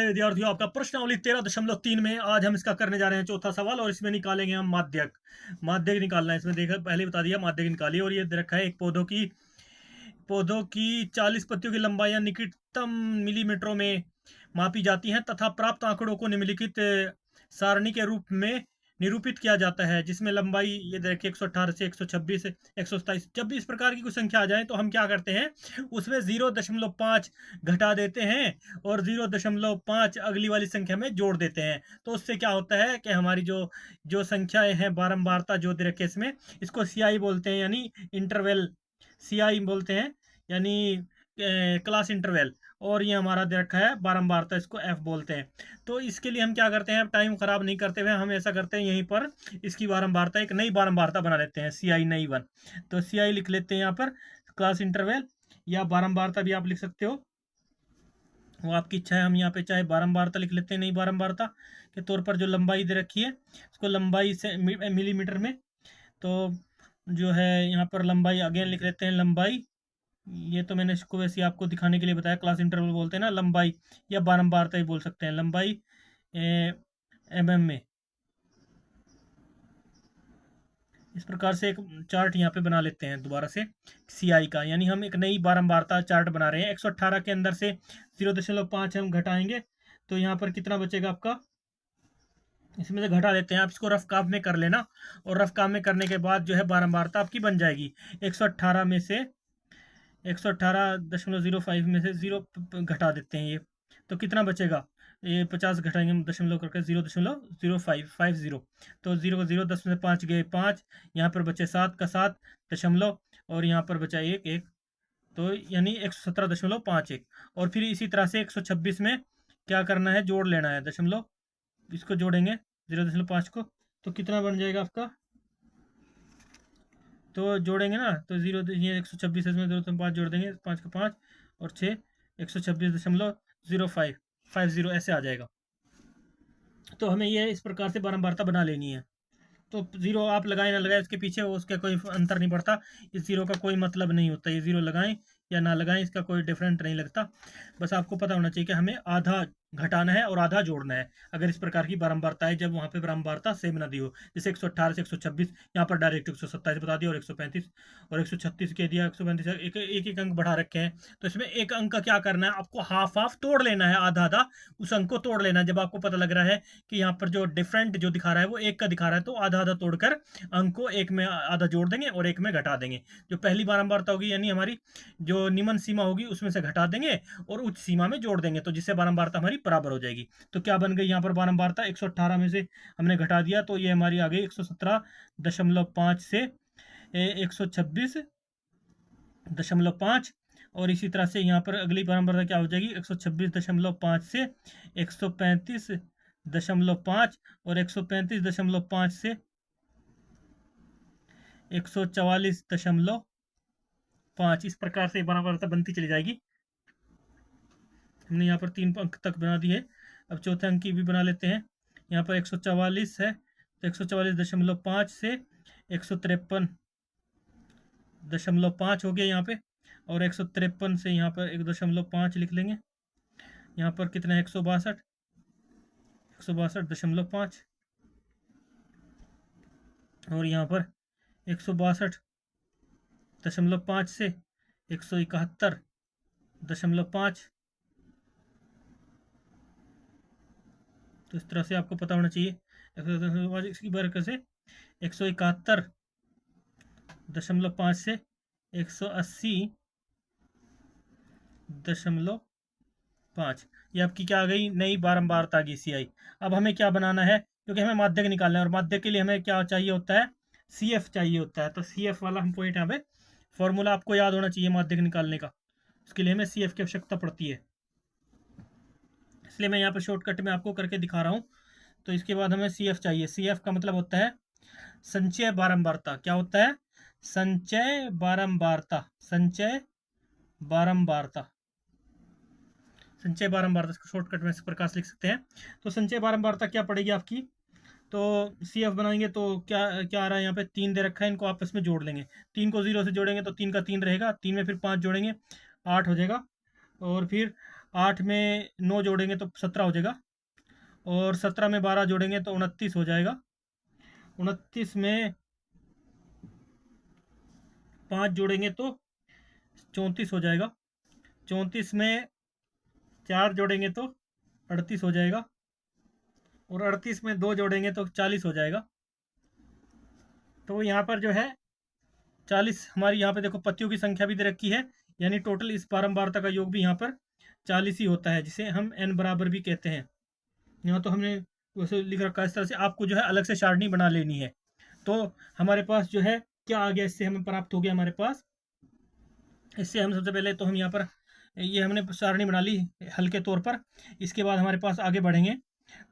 विद्यार्थियों, आपका प्रश्नावली 13.3 में आज हम इसका करने जा रहे हैं चौथा सवाल और इसमें निकालेंगे हम माध्यक। माध्यक निकालना है इसमें, देखा पहले बता दिया माध्यक निकालिए। और ये दे रखा है एक पौधों की 40 पत्तियों की लंबाई निकटतम मिलीमीटरों में मापी जाती हैं तथा प्राप्त आंकड़ों को निम्नलिखित सारणी के रूप में निरूपित किया जाता है, जिसमें लंबाई ये देखिए 118 से 126 127। जब भी इस प्रकार की कोई संख्या आ जाए तो हम क्या करते हैं, उसमें 0.5 घटा देते हैं और 0.5 अगली वाली संख्या में जोड़ देते हैं। तो उससे क्या होता है कि हमारी जो जो संख्याएं हैं, बारंबारता जो दे रखे इसमें, इसको सीआई बोलते हैं, यानी इंटरवल सीआई बोलते हैं, यानी क्लास इंटरवल। और ये हमारा दे रखा है बारंबारता, इसको एफ बोलते हैं। तो इसके लिए हम क्या करते हैं, टाइम खराब नहीं करते हुए हम ऐसा करते हैं, यहीं पर इसकी बारंबारता एक नई बारंबारता बना लेते हैं, सी आई नई वन। तो सी आई लिख लेते हैं यहाँ पर, क्लास इंटरवल या बारंबारता भी आप लिख सकते हो, वो आपकी इच्छा है। हम यहाँ पे चाहे बारंबारता लिख लेते हैं, नई बारंबारता के तौर पर। जो लंबाई दे रखी है उसको लंबाई से मिलीमीटर में, तो जो है यहाँ पर लंबाई अगेन लिख लेते हैं, लंबाई। ये तो मैंने इसको वैसे आपको दिखाने के लिए बताया, क्लास इंटरवल बोलते हैं ना लंबाई, या बारंबारता ही बोल सकते हैं, लंबाई एमएम में। इस प्रकार से एक चार्ट यहाँ पे बना लेते हैं दोबारा से सीआई का, यानी हम एक नई बारंबारता चार्ट बना रहे हैं। 118 के अंदर से 0.5 हम घटाएंगे तो यहाँ पर कितना बचेगा आपका, इसमें से घटा लेते हैं। आप इसको रफ काम में कर लेना, और रफ काम में करने के बाद जो है बारंबारता आपकी बन जाएगी। 118 में से 118.05 में से 0 घटा देते हैं, ये तो कितना बचेगा, ये 50 घटाएंगे हम दशमलव करके, 0.0550। तो 0 का 0, 10 में से 5 गए 5, यहाँ पर बचे 7 का 7 दशमलव, और यहाँ पर बचा 1 1, तो यानी 117.51। और फिर इसी तरह से 126 में क्या करना है, जोड़ लेना है दशमलव, इसको जोड़ेंगे 0.5 को, तो कितना बन जाएगा आपका, तो जोड़ेंगे ना, तो जीरो, ये 126 इसमें 0.5 जोड़ देंगे, 5 का 5 और 6, 126.0550 ऐसे आ जाएगा। तो हमें ये इस प्रकार से बारंबारता बना लेनी है। तो जीरो आप लगाएं ना लगाएं उसके पीछे उसका कोई अंतर नहीं पड़ता, इस जीरो का कोई मतलब नहीं होता, ये जीरो लगाएं या ना लगाएं इसका कोई डिफरेंट नहीं लगता। बस आपको पता होना चाहिए कि हमें आधा घटाना है और आधा जोड़ना है अगर इस प्रकार की बारंबारता है, जब वहां पे बारंबारता सेम ना दी हो। जैसे 118 से 126, यहाँ पर डायरेक्ट 127 बता दिया, और 135 और 136 के दिया, 135 एक एक अंक बढ़ा रखे हैं। तो इसमें एक अंक का क्या करना है, आपको हाफ हाफ तोड़ लेना है, आधा आधा उस अंक को तोड़ लेना है। जब आपको पता लग रहा है कि यहाँ पर जो डिफरेंट जो दिखा रहा है वो एक का दिखा रहा है, तो आधा आधा तोड़कर अंक को एक में आधा जोड़ देंगे और एक में घटा देंगे। जो पहली बारंबारता होगी यानी हमारी जो निम्न सीमा होगी उसमें से घटा देंगे और उच्च सीमा में जोड़ देंगे, तो जिससे बारंबारता हमारी बराबर हो जाएगी। तो क्या बन गई यहाँ पर बारंबारता, 118 में से हमने घटा दिया तो ये हमारी आ गई 117.5 से 126.5। और इसी तरह से यहाँ पर अगली बारंबारता क्या हो जाएगी, 126.5 से 135.5, और 135.5 से 144.5। इस प्रकार से बारंबारता बनती चली जाएगी। हमने यहाँ पर 3 अंक तक बना दिए, अब चौथे अंक की भी बना लेते हैं। यहाँ पर 144 है तो 144.5 से 153.5 हो गया यहाँ पे, और 153 से यहाँ पर 1.5 लिख लेंगे। यहाँ पर कितना है, 162.5, और यहाँ पर 162.5 से 171.5। तो इस तरह से आपको पता होना चाहिए, इसकी बरकत से 171.5 से 180.5, ये आपकी क्या आ गई, नई बारंबारता आ गई सी आई। अब हमें क्या बनाना है, क्योंकि हमें माध्यक निकालना है और माध्यक के लिए हमें क्या चाहिए होता है, सी एफ चाहिए होता है। तो सी एफ वाला हम पॉइंट यहाँ पे फॉर्मूला आपको याद होना चाहिए माध्यक निकालने का, उसके लिए हमें सी एफ की आवश्यकता पड़ती है, इसलिए मैं यहाँ पर शॉर्टकट में आपको करके दिखा रहा हूँ। तो इसके बाद हमें सी एफ चाहिए। सी एफ का मतलब होता है संचय बारंबारता। क्या होता है, संचय बारंबारता, संचय बारंबारता, संचय बारंबारता, इसको शॉर्टकट में इस प्रकार से लिख सकते हैं। तो संचय बारंबारता क्या पड़ेगी आपकी, तो सी एफ बनाएंगे तो क्या क्या आ रहा है, यहाँ पे 3 दे रखा है, इनको आपस में जोड़ लेंगे। 3 को 0 से जोड़ेंगे तो 3 का 3 रहेगा, 3 में फिर 5 जोड़ेंगे 8 हो जाएगा, और फिर 8 में 9 जोड़ेंगे तो 17 हो जाएगा, और 17 में 12 जोड़ेंगे तो 29 हो जाएगा। 29 में 5 जोड़ेंगे तो 34 हो जाएगा। 34 में 4 जोड़ेंगे तो 38 हो जाएगा, और 38 में 2 जोड़ेंगे तो 40 हो जाएगा। तो यहाँ पर जो है 40 हमारी, यहाँ पे देखो पत्तियों की संख्या भी दे रखी है, यानी टोटल इस बारंबारता का योग भी यहाँ पर 40 ही होता है, जिसे हम n बराबर भी कहते हैं। यहाँ तो हमने वैसे लिख रखा है इस तरह से, आपको जो है अलग से सारणी बना लेनी है। तो हमारे पास जो है क्या आ गया, इससे हमें प्राप्त हो गया हमारे पास, इससे हम सबसे पहले तो हम यहाँ पर ये हमने सारणी बना ली हल्के तौर पर। इसके बाद हमारे पास आगे बढ़ेंगे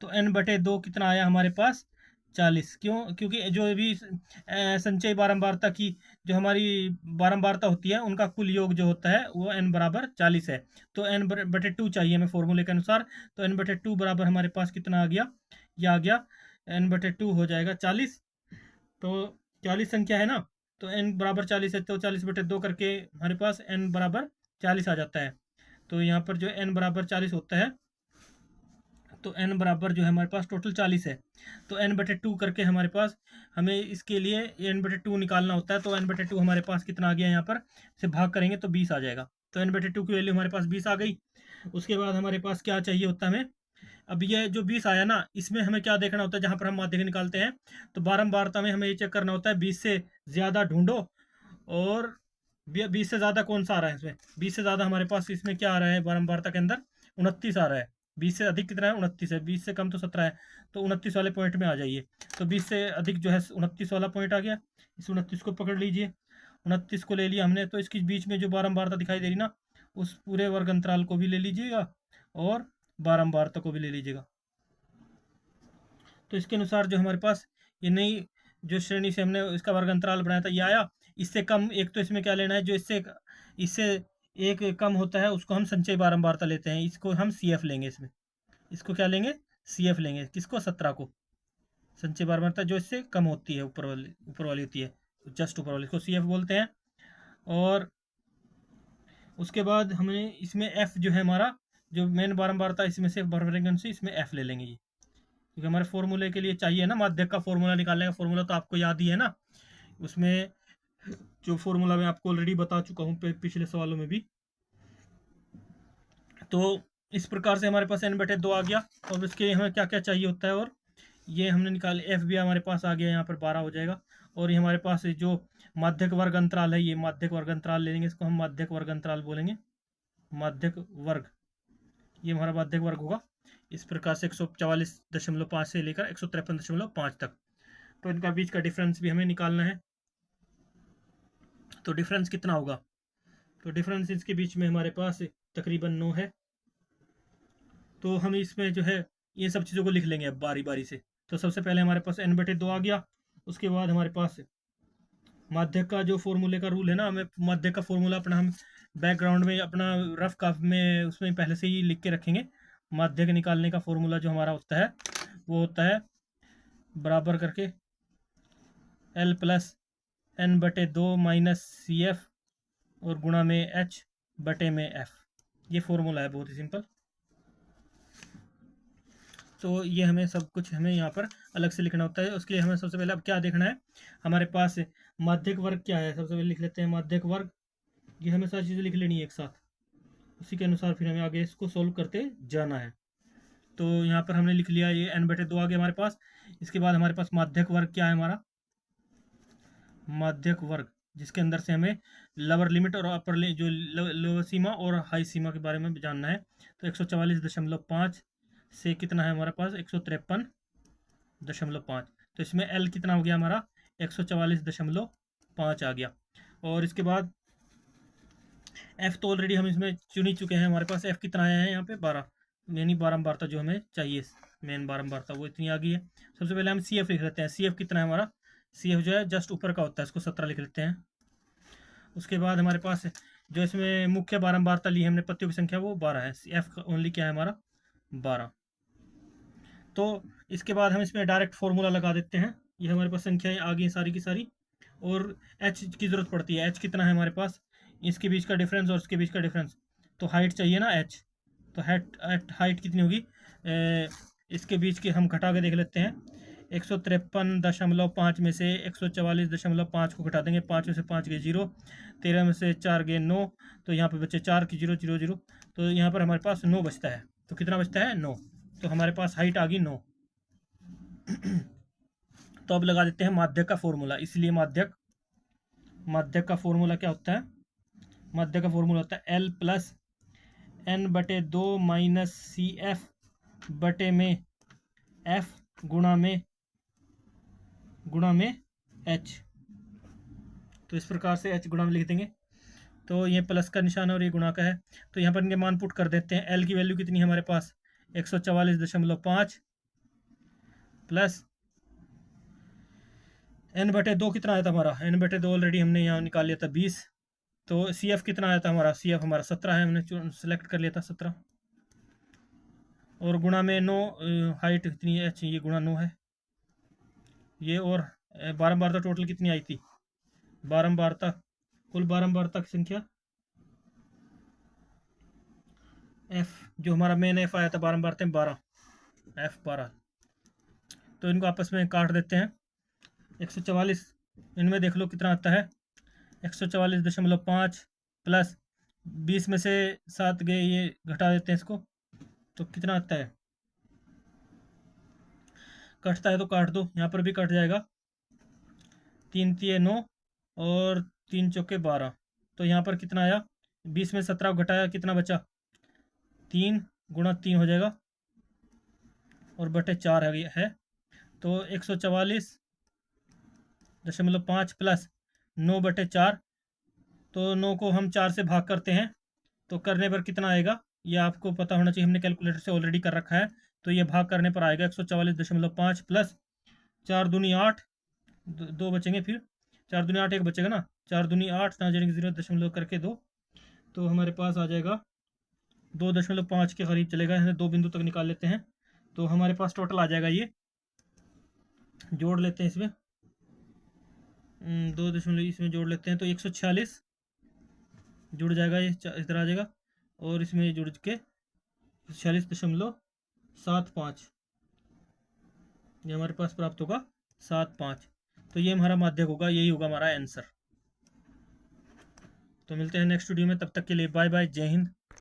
तो n/2 कितना आया हमारे पास 40। क्यों? क्योंकि जो भी संचयी बारंबारता की जो हमारी बारंबारता होती है उनका कुल योग जो होता है वो n बराबर 40 है। तो n/2 चाहिए हमें फॉर्मूले के अनुसार। तो n/2 बराबर हमारे पास कितना आ गया, यह आ गया n/2 हो जाएगा 40। तो 40 संख्या है ना, तो n बराबर 40 है, तो 40/2 करके हमारे पास n बराबर 40 आ जाता है। तो यहाँ पर जो n बराबर 40 होता है, तो n बराबर जो है हमारे पास टोटल 40 है। तो n/2 करके हमारे पास हमें इसके लिए n/2 निकालना होता है। तो n/2 हमारे पास कितना आ गया, यहाँ पर से भाग करेंगे तो 20 आ जाएगा। तो n/2 की वैल्यू हमारे पास 20 आ गई। उसके बाद हमारे पास क्या चाहिए होता है हमें, अब ये जो 20 आया ना, इसमें हमें क्या देखना होता है, जहां पर हम माध्यक निकालते हैं तो बारंबारता में हमें ये चेक करना होता है 20 से ज़्यादा ढूंढो, और 20 से ज़्यादा कौन सा आ रहा है इसमें, 20 से ज़्यादा हमारे पास इसमें क्या आ रहा है बारंबारता के अंदर 29 आ रहा है। 20 से अधिक कितना है, 29 है। 20 से कम तो 17 है। तो 29 वाले पॉइंट में आ जाइए। तो 20 से अधिक जो है 29 वाला पॉइंट आ गया। इस 29 को पकड़ लीजिए। 29 को ले लिया हमने, तो इसके बीच में जो बारंबारता दिखाई दे रही ना, उस पूरे वर्ग अंतराल को भी ले लीजिएगा और बारंबारता को भी ले लीजिएगा। तो इसके अनुसार जो हमारे पास ये नई जो श्रेणी से हमने इसका वर्ग अंतराल बनाया था ये आया। इससे कम एक तो इसमें क्या लेना है, जो इससे इससे एक कम होता है उसको हम संचयी बारंबारता लेते हैं, इसको हम CF लेंगे। इसमें इसको क्या लेंगे, CF लेंगे। किसको, 17 को। संचयी बारंबारता जो इससे कम होती है, ऊपर वाली होती है, जस्ट ऊपर वाली, इसको CF बोलते हैं। और उसके बाद हमें इसमें F जो है हमारा जो मेन बारंबारता, इसमें से फ्रीक्वेंसी, इसमें F ले लेंगे ये, क्योंकि हमारे फॉर्मूले के लिए चाहिए ना, माध्यक का फॉर्मूला निकालने का फॉर्मूला तो आपको याद ही है ना। उसमें जो फॉर्मूला मैं आपको ऑलरेडी बता चुका हूँ पिछले सवालों में भी। तो इस प्रकार से हमारे पास n/2 आ गया, और उसके लिए हमें क्या क्या चाहिए होता है, और ये हमने निकाल F भी हमारे पास आ गया, यहाँ पर 12 हो जाएगा। और ये हमारे पास जो माध्यक वर्ग अंतराल है, ये माध्यक वर्ग अंतराल ले लेंगे, इसको हम माध्यक वर्ग अंतराल बोलेंगे, माध्यक वर्ग, ये हमारा माध्यक वर्ग होगा। इस प्रकार से 144.5 से लेकर 153.5 तक। तो इनका बीच का डिफरेंस भी हमें निकालना है। तो डिफरेंस कितना होगा, तो डिफरेंस इसके बीच में हमारे पास तकरीबन 9 है। तो हम इसमें जो है ये सब चीज़ों को लिख लेंगे अब बारी बारी से। तो सबसे पहले हमारे पास n/2 आ गया। उसके बाद हमारे पास माध्यक का जो फॉर्मूले का रूल है ना, हमें माध्यक का फॉर्मूला अपना हम बैकग्राउंड में अपना रफ कॉपी में उसमें पहले से ही लिख के रखेंगे। माध्यक निकालने का फॉर्मूला जो हमारा होता है वो होता है बराबर करके L plus n/2 minus CF और गुणा में H/में F। ये फॉर्मूला है, बहुत ही सिंपल। तो ये हमें सब कुछ हमें यहाँ पर अलग से लिखना होता है। उसके लिए हमें सबसे पहले अब क्या देखना है, हमारे पास माध्यक वर्ग क्या है। सबसे पहले लिख लेते हैं माध्यक वर्ग। ये हमें सारी चीज़ें लिख लेनी है एक साथ, उसी के अनुसार फिर हमें आगे इसको सोल्व करते जाना है। तो यहाँ पर हमने लिख लिया ये n/2 आ गया हमारे पास। इसके बाद हमारे पास माध्यक वर्ग क्या है, हमारा माध्यक वर्ग, जिसके अंदर से हमें लोअर लिमिट और अपर जो लोअर सीमा और हाई सीमा के बारे में जानना है। तो 144.5 से कितना है हमारे पास 153.5। तो इसमें L कितना हो गया हमारा 144.5 आ गया। और इसके बाद F तो ऑलरेडी हम इसमें चुन ही चुके हैं। हमारे पास F कितना आया है यहाँ पे 12, यानी बारंबारता जो हमें चाहिए मेन बारंबारता वो इतनी आ गई है। सबसे पहले हम CF लिख लेते हैं। CF कितना है हमारा, CF जो है जस्ट ऊपर का होता है, इसको 17 लिख लेते हैं। उसके बाद हमारे पास जो इसमें मुख्य बारंबारता ली है हमने पत्तियों की संख्या वो 12 है। F ओनली क्या है हमारा 12। तो इसके बाद हम इसमें डायरेक्ट फॉर्मूला लगा देते हैं। ये हमारे पास संख्याएं आ गई सारी की सारी, और H की ज़रूरत पड़ती है। H कितना है हमारे पास, इसके बीच का डिफरेंस और इसके बीच का डिफरेंस, तो हाइट चाहिए ना H। तो हाइट कितनी होगी, इसके बीच की हम घटा के देख लेते हैं। 153.5 में से 144.5 को घटा देंगे, 5 में से 5 गए 0, 13 में से 4 गए 9, तो यहाँ पे बचे 4 की 0 0 0, तो यहाँ पर हमारे पास 9 बचता है। तो कितना बचता है, 9। तो हमारे पास हाइट आ गई 9। तो अब लगा देते हैं माध्यक का फॉर्मूला। इसलिए माध्यक का फॉर्मूला क्या होता है, माध्यक का फॉर्मूला होता है L plus N/2 minus CF बटे में F गुणा में H। तो इस प्रकार से H गुणा में लिख देंगे। तो ये प्लस का निशान और ये गुणा का है। तो यहाँ पर इनके मान पुट कर देते हैं। L की वैल्यू कितनी है हमारे पास, 144.5 प्लस N/2 कितना आया था हमारा, N/2 ऑलरेडी हमने यहाँ निकाल लिया था 20। तो CF कितना आया था हमारा, CF हमारा 17 है, हमने सेलेक्ट कर लिया था 17, और गुणा में 9, हाइट कितनी है H, ये गुणा 9 है ये, और बारंबारता टोटल कितनी आई थी, बारंबारता, कुल बारंबारता की संख्या F, जो हमारा मेन F आया था बारंबारता में 12, F 12। तो इनको आपस में काट देते हैं। 144 इनमें देख लो कितना आता है, 144.5 प्लस 20 में से 7 गए, ये घटा देते हैं इसको, तो कितना आता है, कटता है तो काट दो, यहाँ पर भी कट जाएगा, 3 तिये 9 और 3 चौके 12। तो यहाँ पर कितना आया, 20 में 17 घटाया, कितना बचा, 3 गुणा 3 हो जाएगा और बटे 4 है। तो 144.5 प्लस 9/4, तो 9 को हम 4 से भाग करते हैं, तो करने पर कितना आएगा, ये आपको पता होना चाहिए, हमने कैलकुलेटर से ऑलरेडी कर रखा है। तो ये भाग करने पर आएगा 144.5 प्लस 4 दूनी 8, 2 बचेंगे, फिर 4 दूनी 8 एक बचेगा ना, 4 दूनी 8 ना जाने 0 करके 2, तो हमारे पास आ जाएगा 2.5 के करीब चलेगा, 2 बिंदु तक निकाल लेते हैं। तो हमारे पास टोटल आ जाएगा, ये जोड़ लेते हैं इसमें, 2 इसमें जोड़ लेते हैं, तो 146 जुड़ जाएगा, ये इधर आ जाएगा, और इसमें जुड़ के 46.75 ये हमारे पास प्राप्त होगा, 75। तो ये हमारा माध्यक होगा, यही होगा हमारा आंसर। तो मिलते हैं नेक्स्ट वीडियो में, तब तक के लिए बाय बाय, जय हिंद।